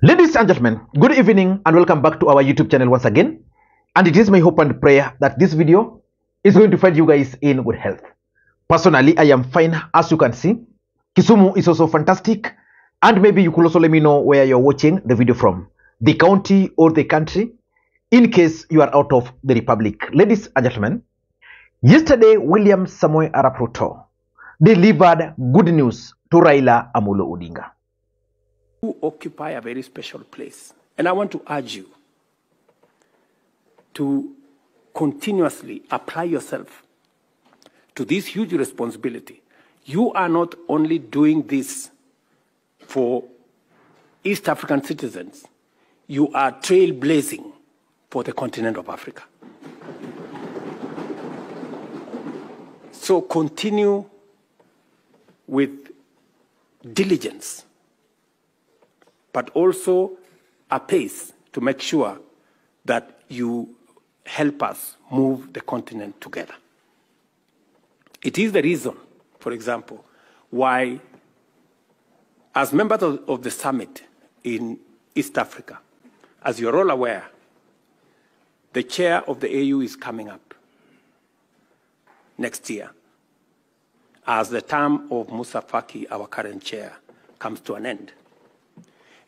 Ladies and gentlemen, good evening and welcome back to our YouTube channel once again. And it is my hope and prayer that this video is going to find you guys in good health. Personally, I am fine, as you can see. Kisumu is also fantastic. And maybe you could also let me know where you're watching the video from, the county or the country, in case you are out of the republic. Ladies and gentlemen, yesterday William Ruto delivered good news to Raila Odinga. You occupy a very special place. And I want to urge you to continuously apply yourself to this huge responsibility. You are not only doing this for East African citizens, you are trailblazing for the continent of Africa. So continue with diligence, but also a pace to make sure that you help us move the continent together. It is the reason, for example, why, as members of the summit in East Africa, as you're all aware, the chair of the AU is coming up next year, as the term of Moussa Faki, our current chair, comes to an end.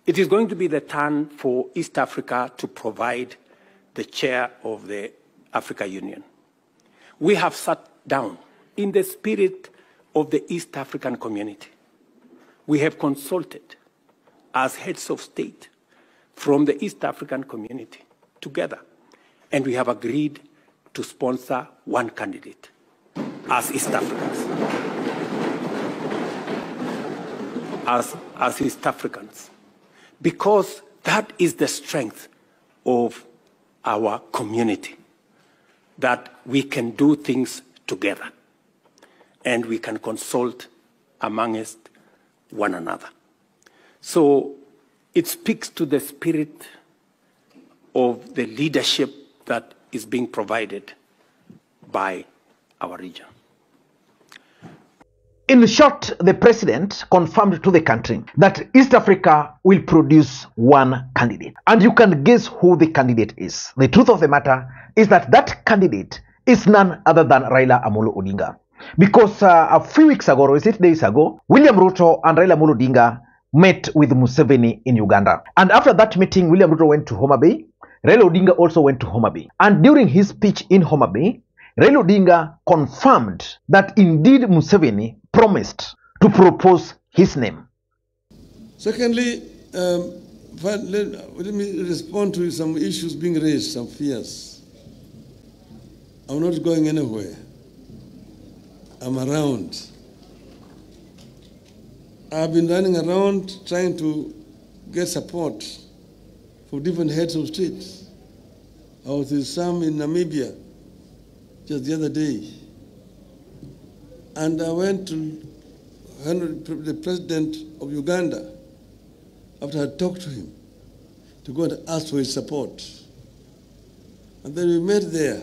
It is going to be the turn for East Africa to provide the chair of the Africa Union. We have sat down in the spirit of the East African community. We have consulted as heads of state from the East African community together, and we have agreed to sponsor one candidate as East Africans. As East Africans. Because that is the strength of our community, that we can do things together and we can consult amongst one another. So it speaks to the spirit of the leadership that is being provided by our region. In short, the president confirmed to the country that East Africa will produce one candidate. And you can guess who the candidate is. The truth of the matter is that that candidate is none other than Raila Odinga. Because a few weeks ago, or is it days ago, William Ruto and Raila Odinga met with Museveni in Uganda. And after that meeting, William Ruto went to Homa Bay. Raila Odinga also went to Homa Bay. And during his speech in Homa Bay, Raila Odinga confirmed that indeed Museveni promised to propose his name. Secondly, let me respond to some issues being raised, some fears. I'm not going anywhere. I'm around. I've been running around trying to get support from different heads of state. I was with some in Namibia just the other day. And I went to the president of Uganda after I talked to him to go and ask for his support. And then we met there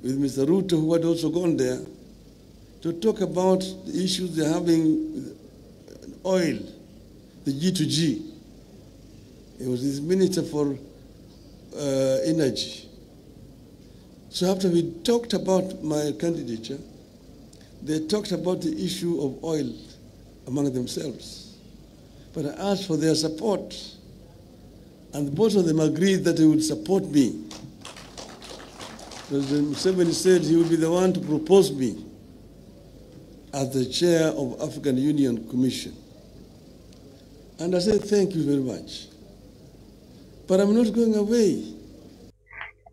with Mr. Ruto, who had also gone there, to talk about the issues they're having with oil, the G2G. It was his minister for energy. So after we talked about my candidature, they talked about the issue of oil among themselves. But I asked for their support, and both of them agreed that they would support me. President Museveni said he would be the one to propose me as the chair of African Union Commission. And I said, thank you very much. But I'm not going away.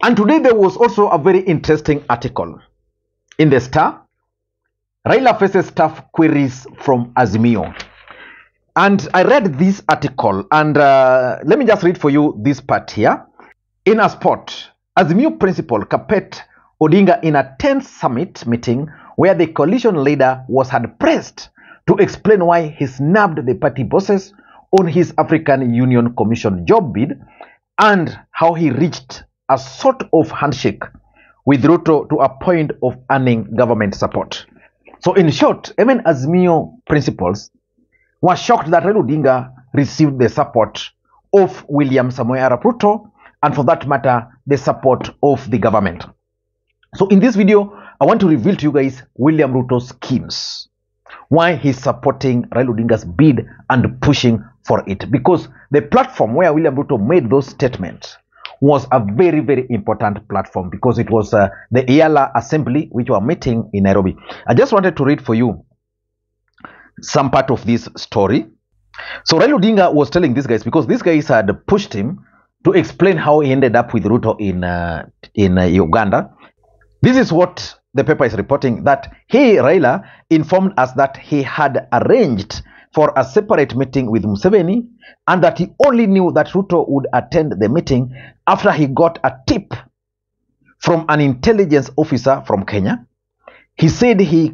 And today there was also a very interesting article in the Star. Raila faces tough queries from Azimio. And I read this article, and let me just read for you this part here. In a spot, Azimio principal Capet Odinga in a tense summit meeting where the coalition leader was hard pressed to explain why he snubbed the party bosses on his African Union Commission job bid and how he reached a sort of handshake with Ruto to a point of earning government support. So in short, even Azimio principals were shocked that Raila Odinga received the support of William Samoei Arap Ruto, and for that matter, the support of the government. So in this video, I want to reveal to you guys William Ruto's schemes, why he's supporting Raila Odinga's bid and pushing for it, because the platform where William Ruto made those statements was a very, very important platform, because it was the EALA assembly which were meeting in Nairobi. I just wanted to read for you some part of this story. So Raila Odinga was telling these guys, because these guys had pushed him to explain how he ended up with Ruto in Uganda. This is what the paper is reporting, that Raila informed us that he had arranged for a separate meeting with Museveni, and that he only knew that Ruto would attend the meeting after he got a tip from an intelligence officer from Kenya. He said he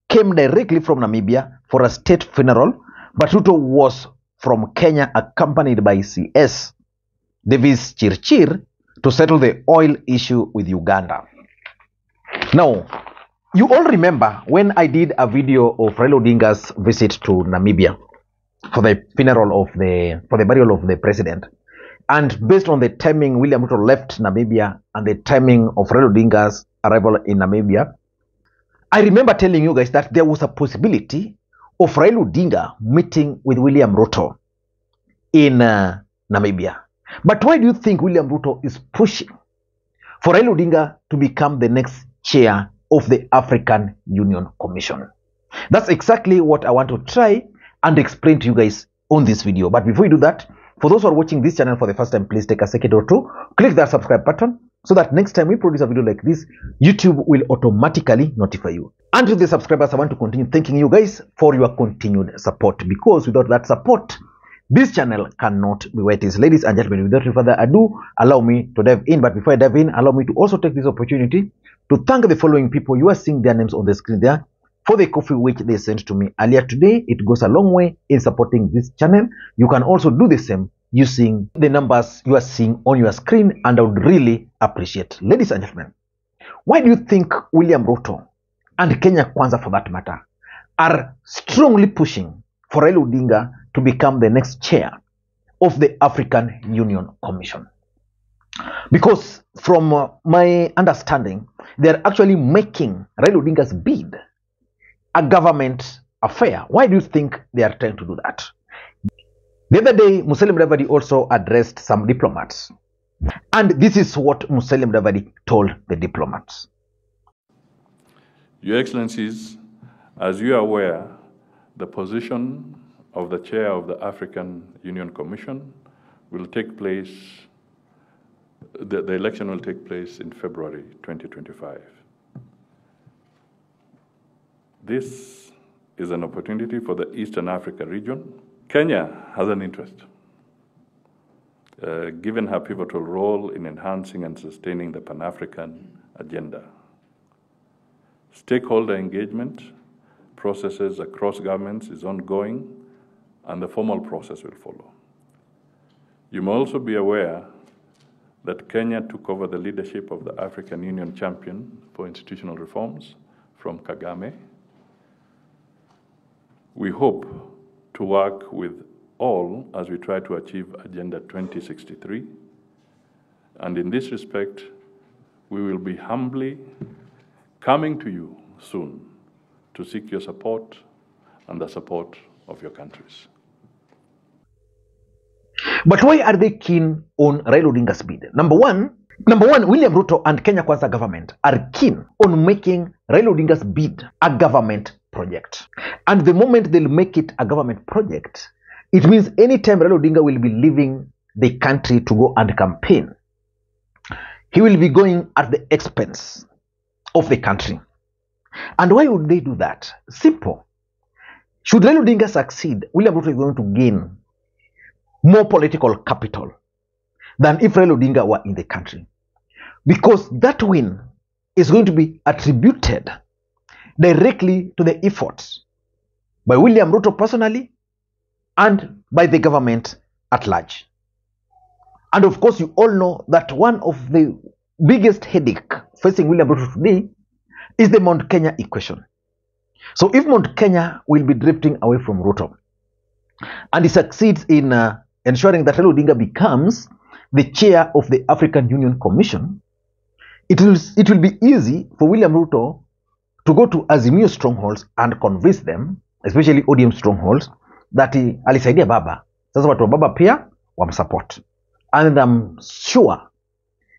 came directly from Namibia for a state funeral, but Ruto was from Kenya accompanied by CS Davis Chirchir to settle the oil issue with Uganda. Now, you all remember when I did a video of Raila Odinga's visit to Namibia for the funeral of for the burial of the president. And based on the timing William Ruto left Namibia and the timing of Raila Odinga's arrival in Namibia, I remember telling you guys that there was a possibility of Raila Odinga meeting with William Ruto in Namibia. But why do you think William Ruto is pushing for Raila Odinga to become the next chair of the African Union Commission? That's exactly what I want to try and explain to you guys on this video. But before we do that, for those who are watching this channel for the first time, please take a second or two, click that subscribe button so that next time we produce a video like this, YouTube will automatically notify you. And to the subscribers, I want to continue thanking you guys for your continued support, because without that support, this channel cannot be where it is. Ladies and gentlemen, without further ado, allow me to dive in. But before I dive in, allow me to also take this opportunity to thank the following people. You are seeing their names on the screen there for the coffee which they sent to me earlier today. It goes a long way in supporting this channel. You can also do the same using the numbers you are seeing on your screen, and I would really appreciate. Ladies and gentlemen, why do you think William Ruto and Kenya Kwanza, for that matter, are strongly pushing for Raila Odinga to become the next chair of the African Union Commission? Because from my understanding, they're actually making Raila Odinga's bid a government affair. Why do you think they are trying to do that? The other day, Musalia Mudavadi also addressed some diplomats. And this is what Musalia Mudavadi told the diplomats. Your Excellencies, as you are aware, the position of the chair of the African Union Commission will take place, the election will take place in February 2025. This is an opportunity for the Eastern Africa region. Kenya has an interest, given her pivotal role in enhancing and sustaining the Pan-African agenda. Stakeholder engagement processes across governments is ongoing, and the formal process will follow. You may also be aware that Kenya took over the leadership of the African Union Champion for Institutional Reforms from Kagame. We hope to work with all as we try to achieve Agenda 2063. And in this respect, we will be humbly coming to you soon to seek your support and the support of your countries. But why are they keen on Raila Odinga's bid? Number one, William Ruto and Kenya Kwanza government are keen on making Raila Odinga's bid a government project. And the moment they'll make it a government project, it means anytime Raila Odinga will be leaving the country to go and campaign, he will be going at the expense of the country. And why would they do that? Simple. Should Raila Odinga succeed, William Ruto is going to gain more political capital than if Raila Odinga were in the country, because that win is going to be attributed directly to the efforts by William Ruto personally and by the government at large. And of course, you all know that one of the biggest headache facing William Ruto today is the Mount Kenya equation. So if Mount Kenya will be drifting away from Ruto, and he succeeds in ensuring that Raila Odinga becomes the chair of the African Union Commission, it will be easy for William Ruto to go to Azimio strongholds and convince them, especially ODM strongholds, that alisaidia baba. Sasa watu wa baba pia wamsupport. And I'm sure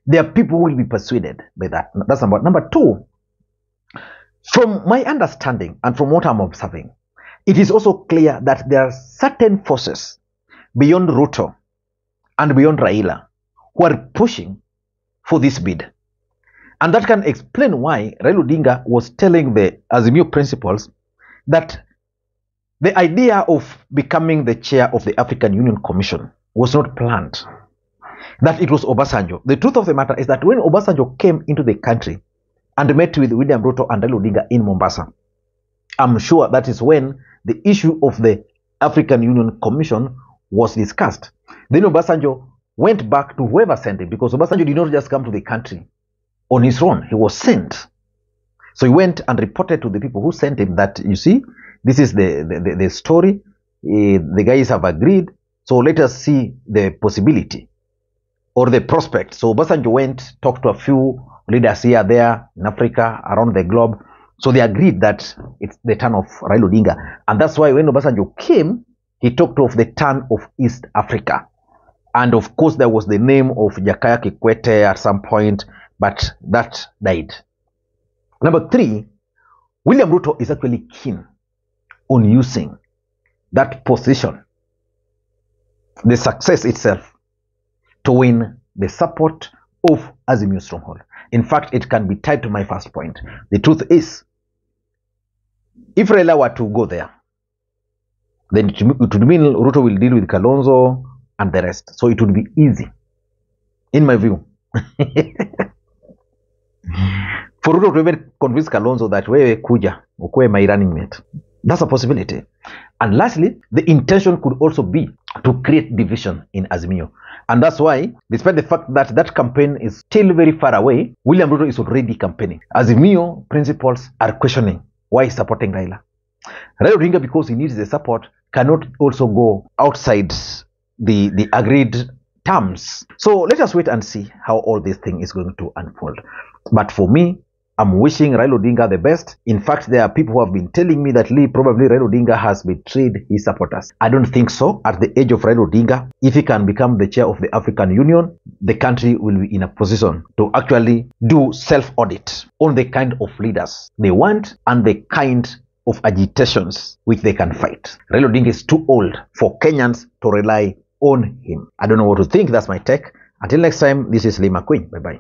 there are people who will be persuaded by that. That's number two. From my understanding and from what I'm observing, it is also clear that there are certain forces beyond Ruto and beyond Raila who are pushing for this bid. And that can explain why Raila Odinga was telling the Azimio principals that the idea of becoming the chair of the African Union Commission was not planned, that it was Obasanjo. The truth of the matter is that when Obasanjo came into the country and met with William Ruto and Raila Odinga in Mombasa, I'm sure that is when the issue of the African Union Commission was discussed. Then Obasanjo went back to whoever sent him, because Obasanjo did not just come to the country on his own. He was sent. So he went and reported to the people who sent him that, you see, this is the story. The guys have agreed. So let us see the possibility or the prospect. So Obasanjo went, talked to a few leaders here, there, in Africa, around the globe. So they agreed that it's the turn of Raila Odinga. And that's why when Obasanjo came, he talked of the turn of East Africa. And of course, there was the name of Jakaya Kikwete at some point, but that died. Number three, William Ruto is actually keen on using that position, the success itself, to win the support of Azimio stronghold. In fact, it can be tied to my first point. The truth is, if Raila were to go there, then it would mean Ruto will deal with Kalonzo and the rest. So it would be easy, in my view, for Ruto to even convince Kalonzo that wewe kuja ukue my running mate. That's a possibility. And lastly, the intention could also be to create division in Azimio. And that's why, despite the fact that that campaign is still very far away, William Ruto is already campaigning. Azimio principals are questioning why he's supporting Raila. Raila Odinga, because he needs the support, cannot also go outside the agreed terms. So let us wait and see how all this thing is going to unfold. But for me, I'm wishing Raila Odinga the best. In fact, there are people who have been telling me that probably Raila Odinga has betrayed his supporters. I don't think so. At the age of Raila Odinga, if he can become the chair of the African Union, the country will be in a position to actually do self-audit on the kind of leaders they want and the kind of agitations which they can fight. Raila Odinga is too old for Kenyans to rely on him. I don't know what to think. That's my take. Until next time, this is Makwiny. Bye-bye.